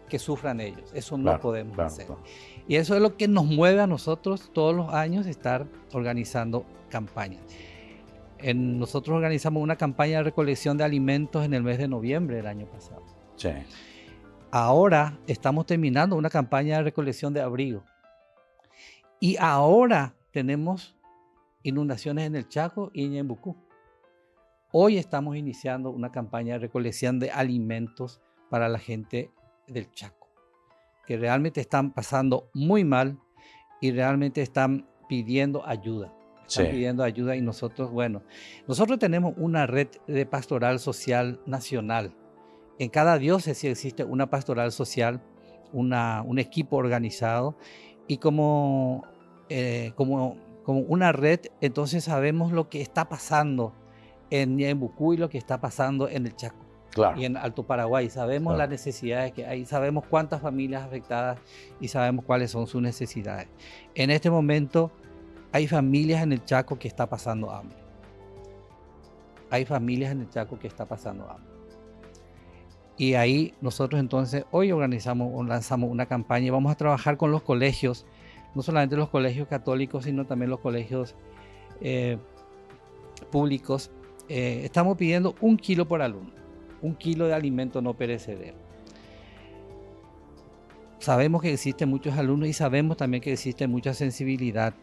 Speaker 5: que sufran ellos. Eso no podemos hacer. Claro. Y eso es lo que nos mueve a nosotros todos los años, estar organizando campañas. Nosotros organizamos una campaña de recolección de alimentos en el mes de noviembre del año pasado.
Speaker 2: Sí.
Speaker 5: Ahora estamos terminando una campaña de recolección de abrigo. Y ahora tenemos inundaciones en el Chaco y en Ñembucú. Hoy estamos iniciando una campaña de recolección de alimentos para la gente del Chaco, que realmente están pasando muy mal y realmente están pidiendo ayuda. Pidiendo ayuda y nosotros, nosotros tenemos una red de pastoral social nacional. En cada diócesis existe una pastoral social, un equipo organizado y como como una red, entonces sabemos lo que está pasando en Ñeembucú y lo que está pasando en el Chaco.
Speaker 2: Claro.
Speaker 5: Y en Alto Paraguay. Sabemos las necesidades que hay, sabemos cuántas familias afectadas y sabemos cuáles son sus necesidades. En este momento hay familias en el Chaco que está pasando hambre. Hay familias en el Chaco que está pasando hambre. Y ahí nosotros entonces hoy lanzamos una campaña y vamos a trabajar con los colegios, no solamente los colegios católicos, sino también los colegios públicos. Estamos pidiendo 1 kilo por alumno, 1 kilo de alimento no perecedero. Sabemos que existen muchos alumnos y sabemos también que existe mucha sensibilidad.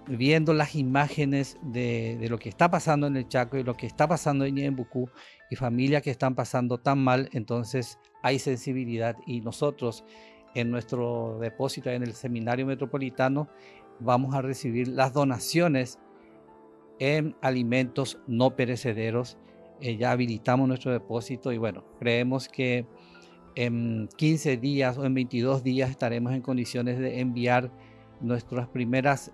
Speaker 5: Viendo las imágenes de lo que está pasando en el Chaco y lo que está pasando en Ñeembucú y familias que están pasando tan mal, entonces hay sensibilidad y nosotros en nuestro depósito en el Seminario Metropolitano vamos a recibir las donaciones en alimentos no perecederos. Ya habilitamos nuestro depósito y bueno, creemos que en 15 días o en 22 días estaremos en condiciones de enviar nuestros primeros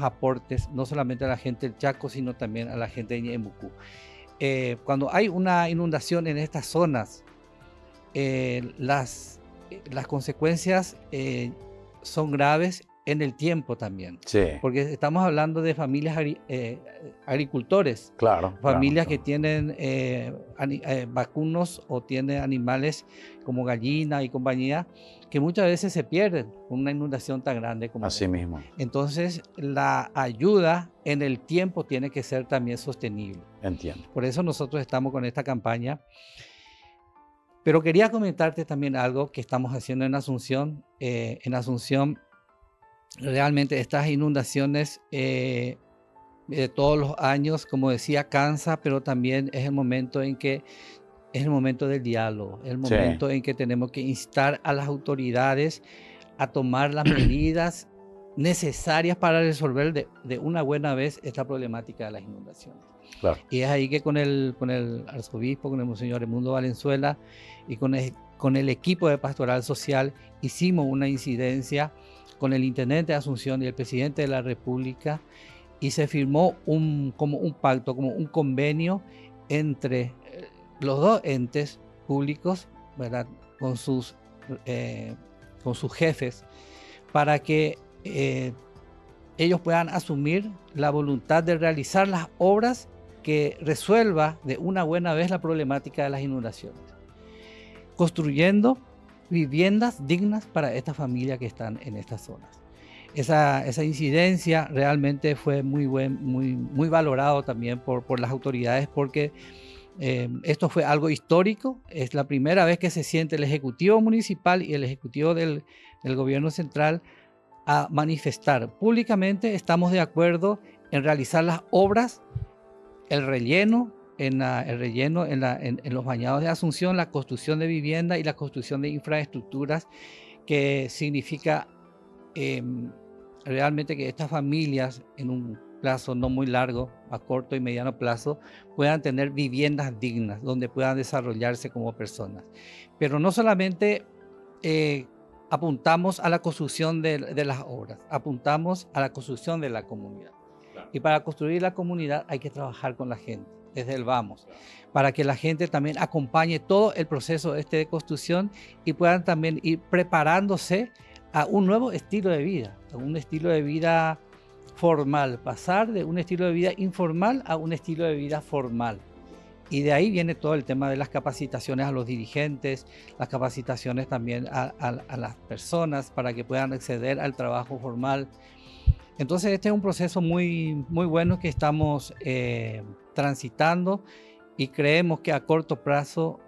Speaker 5: aportes, no solamente a la gente del Chaco, sino también a la gente de Ñeembucú. Cuando hay una inundación en estas zonas, las consecuencias son graves en el tiempo también.
Speaker 2: Sí.
Speaker 5: Porque estamos hablando de familias agricultores,
Speaker 2: Claro.
Speaker 5: familias
Speaker 2: claro.
Speaker 5: que tienen vacunos o tienen animales como gallina y compañía, que muchas veces se pierden con una inundación tan grande como
Speaker 2: Así
Speaker 5: esta.
Speaker 2: mismo.
Speaker 5: Entonces, la ayuda en el tiempo tiene que ser también sostenible.
Speaker 2: Entiendo.
Speaker 5: Por eso nosotros estamos con esta campaña. Pero quería comentarte también algo que estamos haciendo en Asunción. En Asunción, realmente estas inundaciones de todos los años, como decía, cansa, pero también es el momento en que es el momento del diálogo, el momento en que tenemos que instar a las autoridades a tomar las medidas necesarias para resolver de una buena vez esta problemática de las inundaciones.
Speaker 2: Claro.
Speaker 5: Y es ahí que con el arzobispo, con el monseñor Edmundo Valenzuela y con el equipo de Pastoral Social hicimos una incidencia con el intendente de Asunción y el presidente de la República y se firmó como un pacto, como un convenio entre los dos entes públicos, ¿verdad? Con sus jefes, para que ellos puedan asumir la voluntad de realizar las obras que resuelva de una buena vez la problemática de las inundaciones, construyendo viviendas dignas para estas familias que están en estas zonas. Esa incidencia realmente fue muy valorado también por las autoridades, porque esto fue algo histórico. Es la primera vez que se siente el Ejecutivo Municipal y el Ejecutivo del Gobierno Central a manifestar públicamente: estamos de acuerdo en realizar las obras, el relleno en los bañados de Asunción, la construcción de vivienda y la construcción de infraestructuras, que significa realmente que estas familias en un plazo no muy largo, a corto y mediano plazo, puedan tener viviendas dignas donde puedan desarrollarse como personas. Pero no solamente apuntamos a la construcción de las obras, apuntamos a la construcción de la comunidad. Claro. Y para construir la comunidad hay que trabajar con la gente, desde el vamos, claro, para que la gente también acompañe todo el proceso de construcción y puedan también ir preparándose a un nuevo estilo de vida, a un estilo de vida formal, pasar de un estilo de vida informal a un estilo de vida formal. Y de ahí viene todo el tema de las capacitaciones a los dirigentes, las capacitaciones también a las personas para que puedan acceder al trabajo formal. Entonces este es un proceso muy bueno que estamos transitando, y creemos que a corto plazo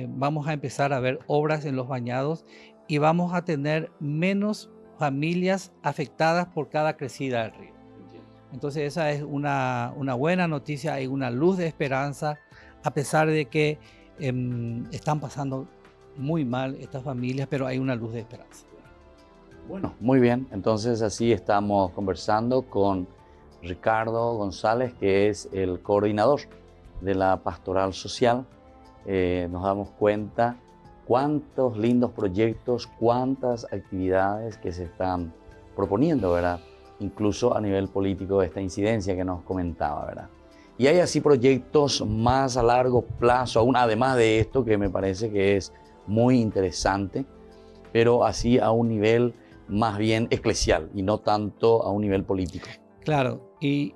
Speaker 5: vamos a empezar a ver obras en los bañados y vamos a tener menos familias afectadas por cada crecida del río. Entonces esa es una buena noticia, hay una luz de esperanza, a pesar de que están pasando muy mal estas familias, pero hay una luz de esperanza.
Speaker 2: Bueno, muy bien, entonces así estamos conversando con Ricardo González, que es el coordinador de la Pastoral Social. Nos damos cuenta cuántos lindos proyectos, cuántas actividades que se están proponiendo, ¿verdad? incluso a nivel político, esta incidencia que nos comentaba, ¿verdad? Y hay así proyectos más a largo plazo, aún además de esto, que me parece que es muy interesante, pero así a un nivel más bien eclesial y no tanto a un nivel político.
Speaker 5: Claro, y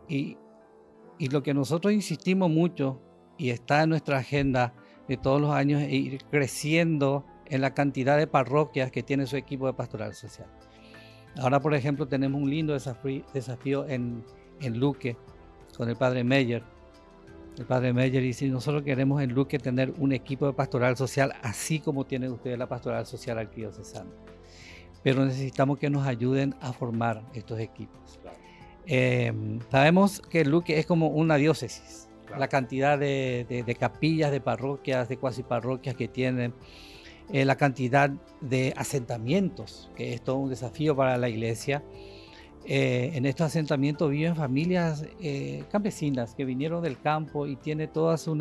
Speaker 5: lo que nosotros insistimos mucho y está en nuestra agenda de todos los años es ir creciendo en la cantidad de parroquias que tiene su equipo de pastoral social. Ahora, por ejemplo, tenemos un lindo desafío en Luque con el padre Meyer. El padre Meyer dice, nosotros queremos en Luque tener un equipo de pastoral social así como tienen ustedes la pastoral social arquidiocesana. Pero necesitamos que nos ayuden a formar estos equipos. Sabemos que Luque es como una diócesis. Claro. La cantidad de capillas, de parroquias, de cuasi parroquias que tienen, la cantidad de asentamientos, que es todo un desafío para la iglesia. En estos asentamientos viven familias campesinas que vinieron del campo y tiene toda su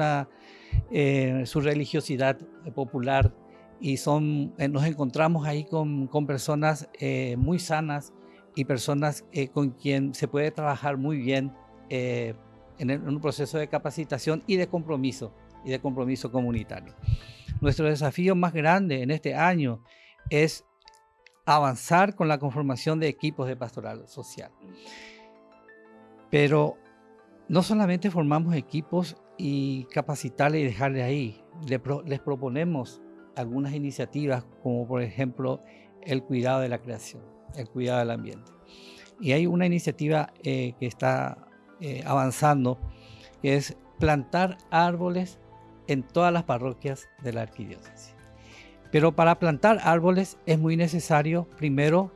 Speaker 5: religiosidad popular y nos encontramos ahí con personas muy sanas y personas con quien se puede trabajar muy bien en un proceso de capacitación y de compromiso comunitario. Nuestro desafío más grande en este año es avanzar con la conformación de equipos de pastoral social. Pero no solamente formamos equipos y capacitarles y dejarle ahí, les proponemos algunas iniciativas como por ejemplo el cuidado de la creación, el cuidado del ambiente. Y hay una iniciativa que está avanzando, que es plantar árboles en todas las parroquias de la arquidiócesis. Pero para plantar árboles es muy necesario primero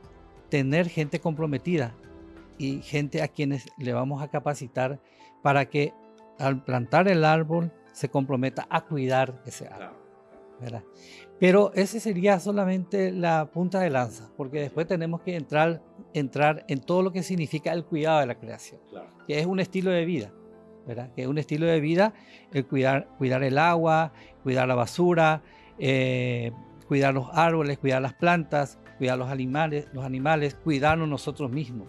Speaker 5: tener gente comprometida y gente a quienes le vamos a capacitar para que al plantar el árbol se comprometa a cuidar ese árbol, ¿verdad? Pero ese sería solamente la punta de lanza, porque después tenemos que entrar en todo lo que significa el cuidado de la creación, que es un estilo de vida, ¿verdad? Que es un estilo de vida, el cuidar el agua, cuidar la basura, cuidar los árboles, cuidar las plantas, cuidar los animales, cuidarnos nosotros mismos.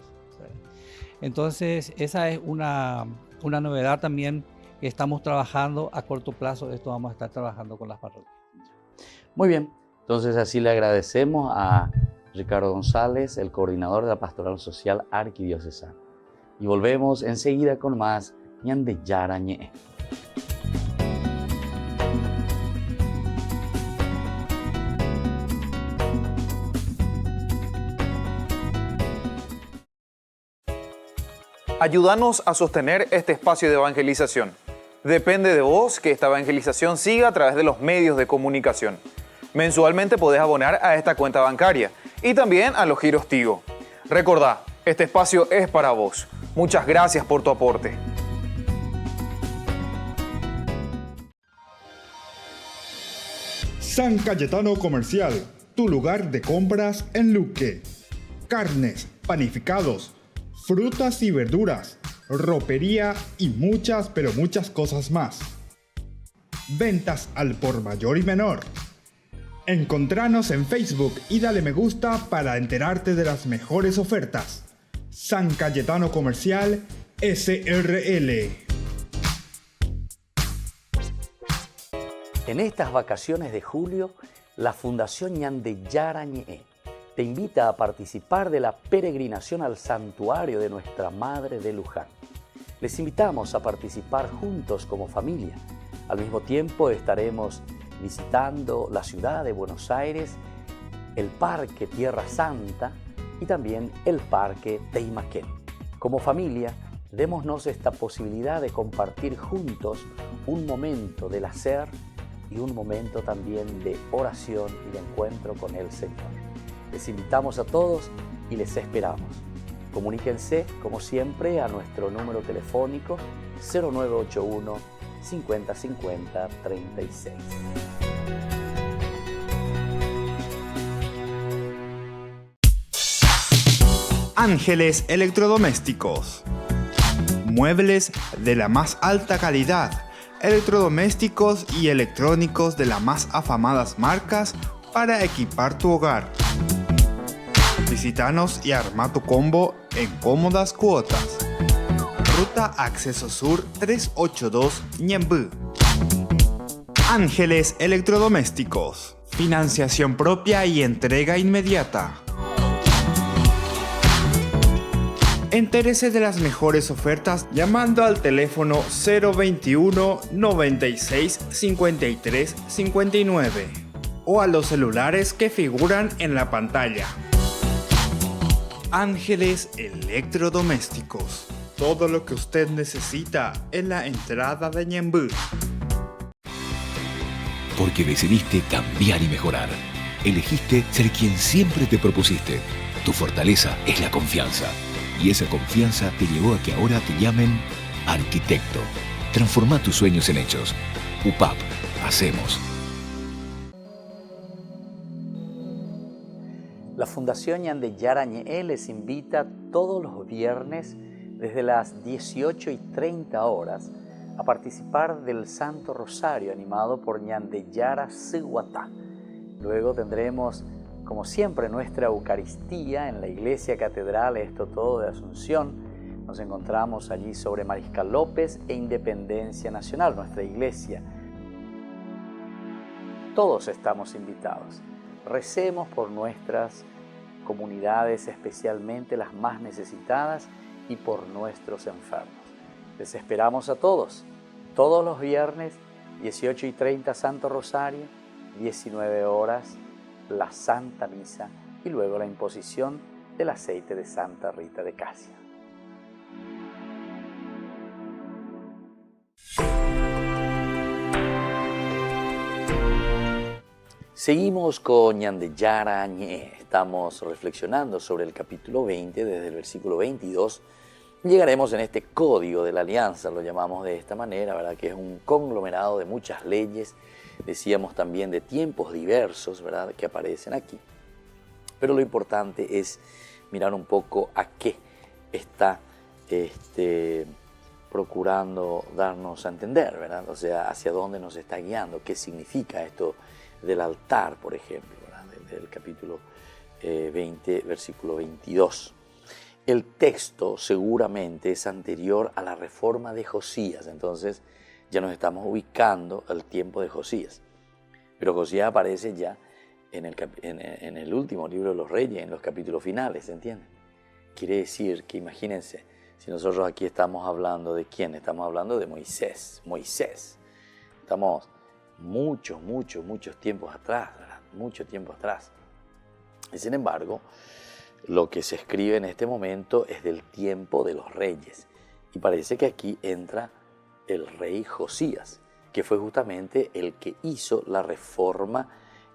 Speaker 5: Entonces, esa es una novedad también que estamos trabajando a corto plazo. Esto vamos a estar trabajando con las parroquias.
Speaker 2: Muy bien, entonces así le agradecemos a Ricardo González, el coordinador de la Pastoral Social Arquidiocesana. Y volvemos enseguida con más Ñande Yarañe.
Speaker 3: Ayúdanos a sostener este espacio de evangelización. Depende de vos que esta evangelización siga a través de los medios de comunicación. Mensualmente podés abonar a esta cuenta bancaria y también a los giros Tigo. Recordá, este espacio es para vos. Muchas gracias por tu aporte.
Speaker 1: San Cayetano Comercial, tu lugar de compras en Luque. Carnes, panificados, frutas y verduras, ropería y muchas, pero muchas cosas más. Ventas al por mayor y menor. Encontranos en Facebook y dale me gusta para enterarte de las mejores ofertas. San Cayetano Comercial SRL.
Speaker 2: En estas vacaciones de julio, la Fundación Ñande Yarañe te invita a participar de la peregrinación al santuario de Nuestra Madre de Luján. Les invitamos a participar juntos como familia. Al mismo tiempo estaremos visitando la ciudad de Buenos Aires, el Parque Tierra Santa y también el Parque Teimaquén. Como familia, démonos esta posibilidad de compartir juntos un momento del hacer y un momento también de oración y de encuentro con el Señor. Les invitamos a todos y les esperamos. Comuníquense, como siempre, a nuestro número telefónico 0981 50 50 36.
Speaker 1: Ángeles Electrodomésticos. Muebles de la más alta calidad, electrodomésticos y electrónicos de las más afamadas marcas para equipar tu hogar. Visítanos y arma tu combo en cómodas cuotas. Ruta Acceso Sur 382 Ñemby. Ángeles Electrodomésticos. Financiación propia y entrega inmediata. Entérese de las mejores ofertas llamando al teléfono 021 96 53 59 o a los celulares que figuran en la pantalla. Ángeles Electrodomésticos. Todo lo que usted necesita en la entrada de Ñemby.
Speaker 4: Porque decidiste cambiar y mejorar. Elegiste ser quien siempre te propusiste. Tu fortaleza es la confianza. Y esa confianza te llevó a que ahora te llamen arquitecto. Transforma tus sueños en hechos. UPAP. Hacemos.
Speaker 2: La Fundación Ñande Yarañe les invita todos los viernes desde las 18:30 horas a participar del Santo Rosario animado por Ñande Yara Siguatá. Luego tendremos, como siempre, nuestra Eucaristía en la Iglesia Catedral Esto Todo de Asunción. Nos encontramos allí sobre Mariscal López e Independencia Nacional, nuestra iglesia. Todos estamos invitados. Recemos por nuestras comunidades, especialmente las más necesitadas, y por nuestros enfermos. Les esperamos a todos los viernes, 18:30 Santo Rosario, 19 horas la Santa Misa y luego la imposición del aceite de Santa Rita de Casia. Seguimos con Ñande Yarañe. Estamos reflexionando sobre el capítulo 20, desde el versículo 22. Llegaremos en este código de la alianza, lo llamamos de esta manera, ¿verdad? Que es un conglomerado de muchas leyes, decíamos también de tiempos diversos, ¿verdad? Que aparecen aquí. Pero lo importante es mirar un poco a qué está procurando darnos a entender, ¿verdad? O sea, hacia dónde nos está guiando, qué significa esto del altar, por ejemplo, ¿verdad? Del capítulo 20, versículo 22. El texto seguramente es anterior a la reforma de Josías, entonces ya nos estamos ubicando al tiempo de Josías. Pero Josías aparece ya en el último libro de los Reyes, en los capítulos finales, ¿entienden? Quiere decir que, imagínense, si nosotros aquí estamos hablando de quién, estamos hablando de Moisés. Estamos muchos tiempos atrás, ¿verdad? Mucho tiempo atrás. Y sin embargo, lo que se escribe en este momento es del tiempo de los reyes. Y parece que aquí entra el rey Josías, que fue justamente el que hizo la reforma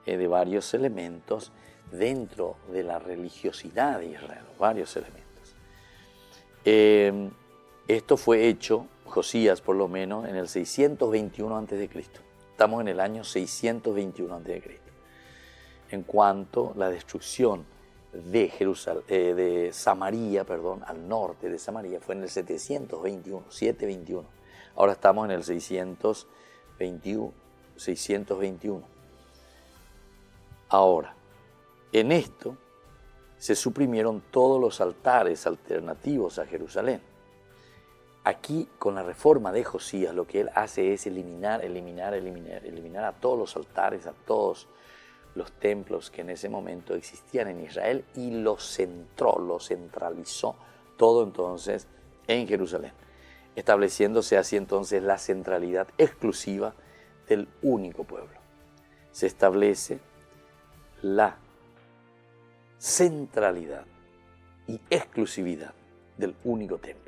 Speaker 2: de varios elementos dentro de la religiosidad de Israel, varios elementos. Esto fue hecho, Josías por lo menos, en el 621 a.C. Estamos en el año 621 a.C. En cuanto a la destrucción de Samaria, al norte de Samaria, fue en el 721. Ahora estamos en el 621. Ahora, en esto se suprimieron todos los altares alternativos a Jerusalén. Aquí, con la reforma de Josías, lo que él hace es eliminar a todos los altares, a todos los templos que en ese momento existían en Israel, y lo centralizó todo entonces en Jerusalén, estableciéndose así entonces la centralidad exclusiva del único pueblo. Se establece la centralidad y exclusividad del único templo.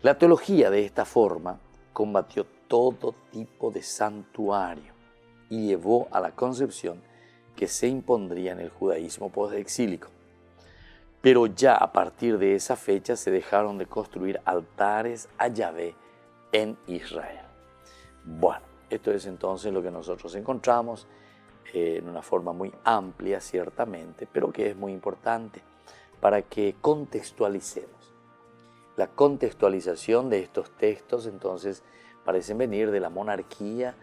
Speaker 2: La teología de esta forma combatió todo tipo de santuario y llevó a la concepción que se impondría en el judaísmo postexílico. Pero ya a partir de esa fecha se dejaron de construir altares a Yahvé en Israel. Bueno, esto es entonces lo que nosotros encontramos en una forma muy amplia, ciertamente, pero que es muy importante para que contextualicemos. La contextualización de estos textos entonces parecen venir de la monarquía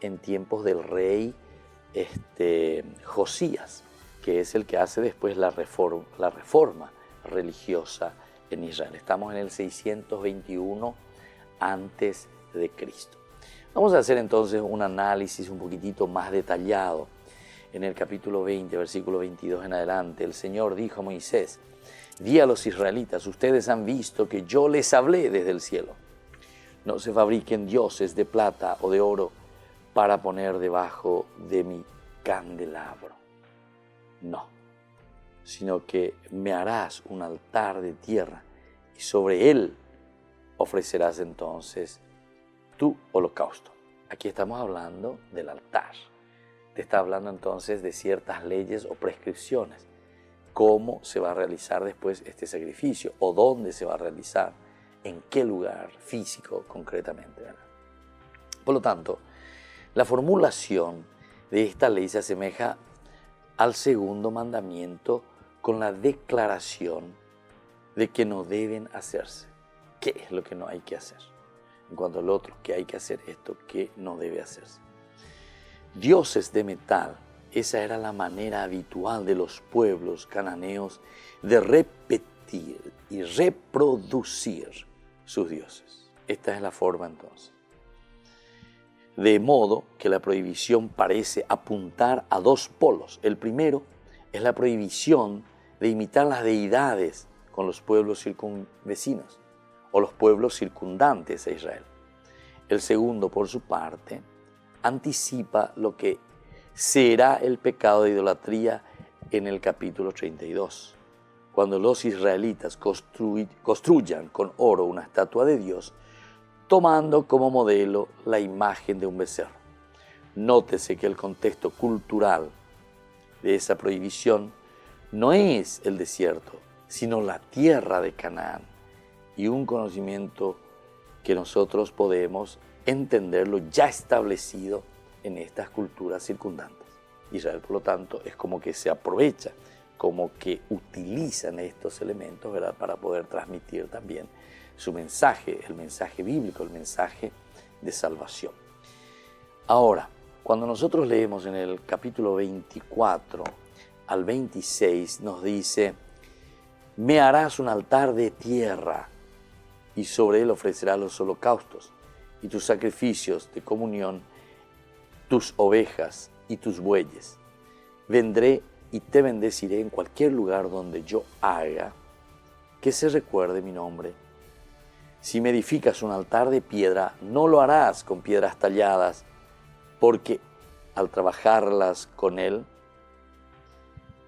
Speaker 2: en tiempos del rey Josías, que es el que hace después la reforma religiosa en Israel. Estamos en el 621 antes de Cristo. Vamos a hacer entonces un análisis un poquitito más detallado. En el capítulo 20, versículo 22 en adelante, el Señor dijo a Moisés: di a los israelitas, ustedes han visto que yo les hablé desde el cielo. No se fabriquen dioses de plata o de oro para poner debajo de mi candelabro. No, sino que me harás un altar de tierra y sobre él ofrecerás entonces tu holocausto. Aquí estamos hablando del altar. Te está hablando entonces de ciertas leyes o prescripciones. Cómo se va a realizar después este sacrificio o dónde se va a realizar, en qué lugar físico concretamente, ¿verdad? Por lo tanto, la formulación de esta ley se asemeja al segundo mandamiento con la declaración de que no deben hacerse. ¿Qué es lo que no hay que hacer? En cuanto al otro, ¿qué hay que hacer? Esto, ¿qué no debe hacerse? Dioses de metal, esa era la manera habitual de los pueblos cananeos de repetir y reproducir sus dioses. Esta es la forma entonces. De modo que la prohibición parece apuntar a dos polos. El primero es la prohibición de imitar las deidades con los pueblos circunvecinos o los pueblos circundantes a Israel. El segundo, por su parte, anticipa lo que será el pecado de idolatría en el capítulo 32, cuando los israelitas construyan con oro una estatua de Dios, tomando como modelo la imagen de un becerro. Nótese que el contexto cultural de esa prohibición no es el desierto, sino la tierra de Canaán, y un conocimiento que nosotros podemos entenderlo ya establecido en estas culturas circundantes. Israel, por lo tanto, es como que se aprovecha, como que utilizan estos elementos, ¿verdad?, para poder transmitir también su mensaje, el mensaje bíblico, el mensaje de salvación. Ahora, cuando nosotros leemos en el capítulo 24 al 26, nos dice: me harás un altar de tierra y sobre él ofrecerás los holocaustos y tus sacrificios de comunión, tus ovejas y tus bueyes. Vendré y te bendeciré en cualquier lugar donde yo haga que se recuerde mi nombre. Si me edificas un altar de piedra, no lo harás con piedras talladas, porque al trabajarlas con él,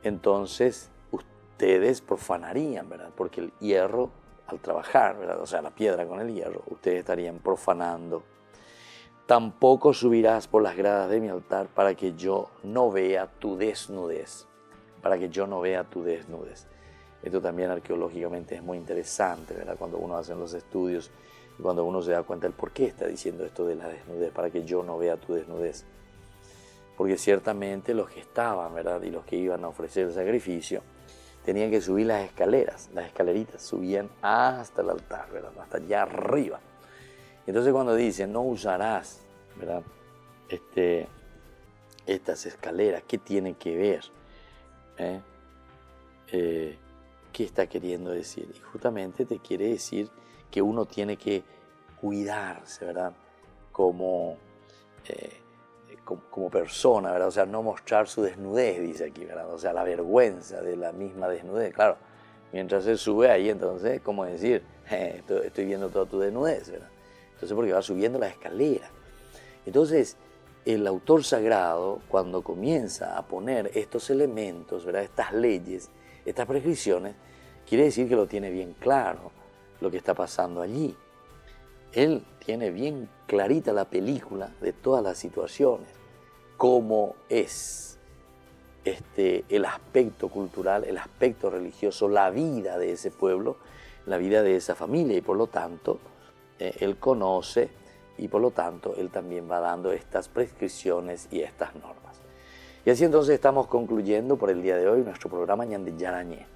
Speaker 2: entonces ustedes profanarían, ¿verdad? Porque el hierro, al trabajar, ¿verdad?, o sea, la piedra con el hierro, ustedes estarían profanando. Tampoco subirás por las gradas de mi altar para que yo no vea tu desnudez. Para que yo no vea tu desnudez. Esto también arqueológicamente es muy interesante, ¿verdad? Cuando uno hace los estudios y cuando uno se da cuenta del por qué está diciendo esto de la desnudez, para que yo no vea tu desnudez. Porque ciertamente los que estaban, ¿verdad?, y los que iban a ofrecer el sacrificio, tenían que subir las escaleras, las escaleritas subían hasta el altar, ¿verdad?, hasta allá arriba. Entonces cuando dice, no usarás, ¿verdad?, estas escaleras, ¿qué tiene que ver? ¿Qué está queriendo decir? Y justamente te quiere decir que uno tiene que cuidarse, ¿verdad?, como persona, ¿verdad? O sea, no mostrar su desnudez, dice aquí, ¿verdad? O sea, la vergüenza de la misma desnudez. Claro, mientras se sube ahí, entonces, ¿cómo decir? Estoy viendo toda tu desnudez, ¿verdad? Entonces, porque va subiendo la escalera. Entonces, el autor sagrado, cuando comienza a poner estos elementos, ¿verdad?, estas leyes, estas prescripciones, quiere decir que lo tiene bien claro lo que está pasando allí. Él tiene bien clarita la película de todas las situaciones, cómo es el aspecto cultural, el aspecto religioso, la vida de ese pueblo, la vida de esa familia, y por lo tanto, él conoce, y por lo tanto, él también va dando estas prescripciones y estas normas. Y así entonces estamos concluyendo por el día de hoy nuestro programa Ñande Yarañé.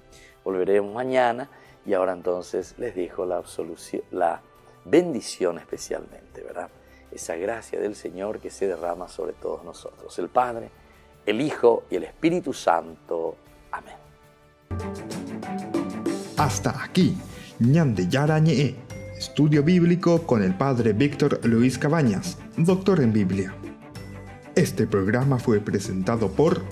Speaker 2: Volveremos mañana y ahora entonces les dejo la bendición especialmente, ¿verdad? Esa gracia del Señor que se derrama sobre todos nosotros. El Padre, el Hijo y el Espíritu Santo. Amén.
Speaker 1: Hasta aquí, Ñande Yarañe, estudio bíblico con el Padre Víctor Luis Cabañas, doctor en Biblia. Este programa fue presentado por